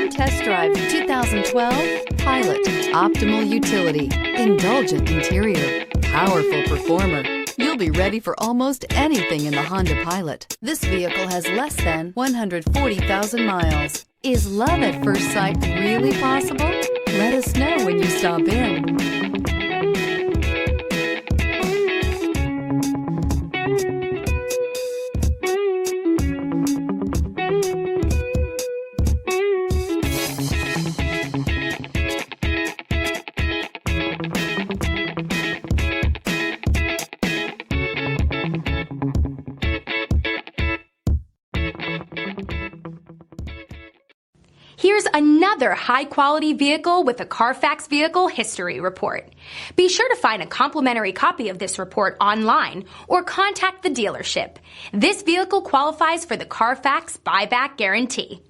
Come test drive 2012 Pilot. Optimal utility, indulgent interior, powerful performer. You'll be ready for almost anything in the Honda Pilot. This vehicle has less than 140,000 miles. Is love at first sight really possible? Let us know when you stop in. Here's another high-quality vehicle with a Carfax Vehicle History Report. Be sure to find a complimentary copy of this report online or contact the dealership. This vehicle qualifies for the Carfax Buyback Guarantee.